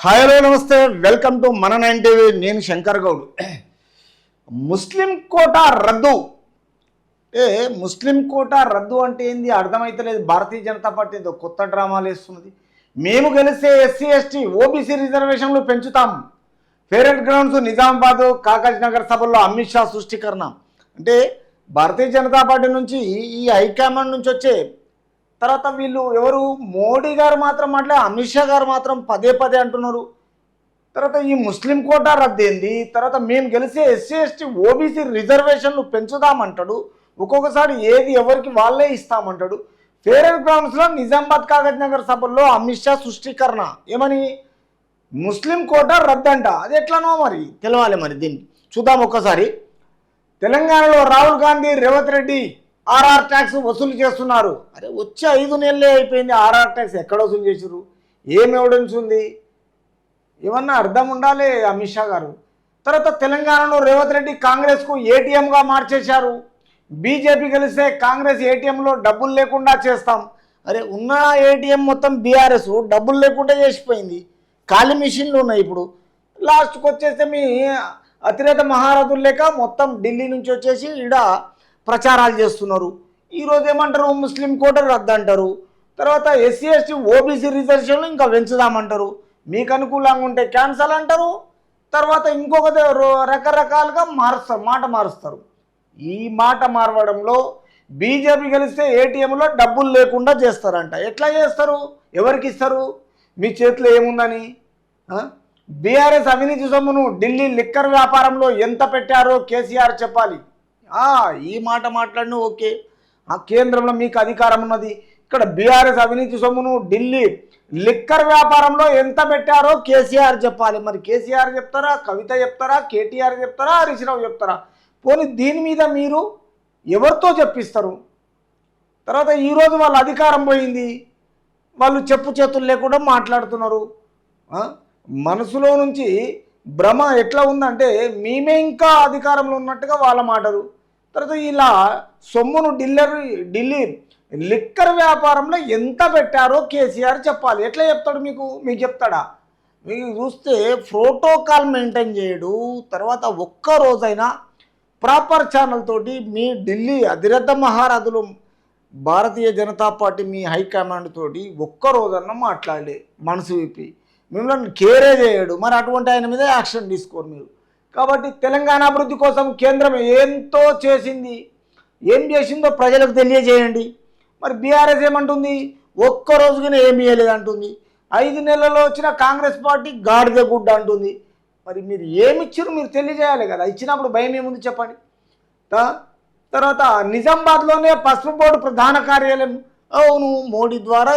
Hi hello నమస్తే, welcome to మన 9 TV. నేను శంకర్ గౌడ్. ముస్లిం కోటా రద్దు ముస్లిం కోటా రద్దు అంటే ఏంది అర్థమైతలేదు. భారతీయ జనతా పార్టీ ఏదో కొత్త డ్రామాలు వేస్తున్నది. మేము గెలిస్తే ఎస్సీ ఎస్టీ ఓబీసీ రిజర్వేషన్లు పెంచుతాం. ఫేరెంట్ గ్రౌండ్స్ నిజామాబాద్ కాగజ్ నగర్ సభల్లో అమిత్ షా సృష్టికరణ. అంటే భారతీయ జనతా పార్టీ నుంచి ఈ హైకమాండ్ నుంచి వచ్చే తర్వాత వీళ్ళు ఎవరు మోడీ గారు మాత్రం మాట్లాడే అమిత్ షా గారు మాత్రం పదే పదే అంటున్నారు. తర్వాత ఈ ముస్లిం కోటా రద్దేంది, తర్వాత మేము గెలిచే ఎస్సీ ఎస్టీ ఓబీసీ రిజర్వేషన్లు పెంచుదామంటాడు. ఒక్కొక్కసారి ఏది ఎవరికి వాళ్ళే ఇస్తామంటాడు. ఫేర్ అండ్ గ్రౌండ్స్లో నిజామాబాద్ కాగజ్ నగర్ సభల్లో అమిత్ షా సృష్టికరణ. ఏమని ముస్లిం కోటా రద్దంట. అది ఎట్లనో మరి తెలవాలి. మరి దీన్ని చూద్దాం ఒక్కసారి. తెలంగాణలో రాహుల్ గాంధీ రేవంత్ రెడ్డి ఆర్ఆర్ ట్యాక్స్ వసూలు చేస్తున్నారు. అరే వచ్చే 5 నెలలే అయిపోయింది. ఆర్ఆర్ ట్యాక్స్ ఎక్కడ వసూలు చేసారు? ఏం ఎవిడెన్స్ ఉంది? ఏమన్నా అర్థం ఉండాలి అమిత్ షా గారు. తర్వాత తెలంగాణలో రేవంత్ రెడ్డి కాంగ్రెస్కు ఏటీఎంగా మార్చేశారు. బీజేపీ గెలిస్తే కాంగ్రెస్ ఏటీఎంలో డబ్బులు లేకుండా చేస్తాం. అరే ఉన్న ఏటీఎం మొత్తం బీఆర్ఎస్ డబ్బులు లేకుండా చేసిపోయింది. ఖాళీ మిషన్లు ఉన్నాయి. ఇప్పుడు లాస్ట్కి వచ్చేస్తే మీ అతిరేత మహారథులు లేక మొత్తం ఢిల్లీ నుంచి వచ్చేసి ఈడ ప్రచారాలు చేస్తున్నారు. ఈరోజు ఏమంటారు? ముస్లిం కోటా రద్దు అంటారు. తర్వాత ఎస్సీ ఎస్టీ ఓబీసీ రిజర్వేషన్లు ఇంకా పెంచుదామంటారు. మీకు అనుకూలంగా ఉంటే క్యాన్సల్ అంటారు. తర్వాత ఇంకొక రకరకాలుగా మాట మారుస్తారు. ఈ మాట మారవడంలో బీజేపీ గెలిస్తే ఏటీఎంలో డబ్బులు లేకుండా చేస్తారంట. ఎట్లా చేస్తారు? ఎవరికి ఇస్తారు? మీ చేతిలో ఏముందని? బీఆర్ఎస్ అవినీతి సొమ్మును ఢిల్లీ లిక్కర్ వ్యాపారంలో ఎంత పెట్టారో కేసీఆర్ చెప్పాలి. ఈ మాట మాట్లాడిన ఓకే. కేంద్రంలో మీకు అధికారం ఉన్నది. ఇక్కడ బీఆర్ఎస్ అవినీతి సొమ్మును ఢిల్లీ లిక్కర్ వ్యాపారంలో ఎంత పెట్టారో కేసీఆర్ చెప్పాలి. మరి కేసీఆర్ చెప్తారా, కవిత చెప్తారా, కేటీఆర్ చెప్తారా, హరీష్ రావు చెప్తారా? పోనీ దీని మీద మీరు ఎవరితో చెప్పిస్తారు? తర్వాత ఈరోజు వాళ్ళ అధికారం పోయింది. వాళ్ళు చెప్పు చేతులు లేకుండా మాట్లాడుతున్నారు. మనసులో నుంచి భ్రమ ఎట్లా ఉందంటే మేమే ఇంకా అధికారంలో ఉన్నట్టుగా వాళ్ళ మాటలు. తర్వాత ఇలా సొమ్మును ఢిల్లీ లిక్కర్ వ్యాపారంలో ఎంత పెట్టారో కేసీఆర్ చెప్పాలి. ఎట్లా చెప్తాడు? మీకు చెప్తాడా? మీకు చూస్తే ప్రోటోకాల్ మెయింటైన్ చేయడు. తర్వాత ఒక్క రోజైనా ప్రాపర్ ఛానల్ తోటి మీ ఢిల్లీ అధిరథ మహారథులు భారతీయ జనతా పార్టీ మీ హైకమాండ్ తోటి ఒక్క రోజన్నా మాట్లాడలే మనసు విప్పి. మిమ్మల్ని కేరే చేయడు. మరి అటువంటి ఆయన మీద యాక్షన్ తీసుకోరు మీరు. కాబట్టి తెలంగాణ అభివృద్ధి కోసం కేంద్రం ఎంతో చేసింది. ఏం చేసిందో ప్రజలకు తెలియజేయండి. మరి బీఆర్ఎస్ ఏమంటుంది? ఒక్క రోజుగానే ఏమి చేయలేదు అంటుంది. 5 నెలల్లో వచ్చిన కాంగ్రెస్ పార్టీ గాడిద గుడ్డ అంటుంది. మరి మీరు ఏమిచ్చారు మీరు తెలియజేయాలి కదా. ఇచ్చినప్పుడు భయం ఏముంది చెప్పండి. తర్వాత నిజామాబాద్లోనే పసుపు బోర్డు ప్రధాన కార్యాలయం. అవును, మోడీ ద్వారా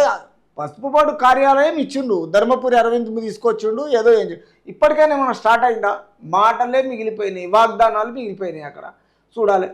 పసుపు బోర్డు కార్యాలయం ఇచ్చిండు. ధర్మపురి అరవింద్ తీసుకొచ్చిండు. ఏదో ఇప్పటికైనా ఏమైనా స్టార్ట్ అయిందా? మాటలే మిగిలిపోయినాయి, వాగ్దానాలు మిగిలిపోయినాయి. అక్కడ చూడాలి.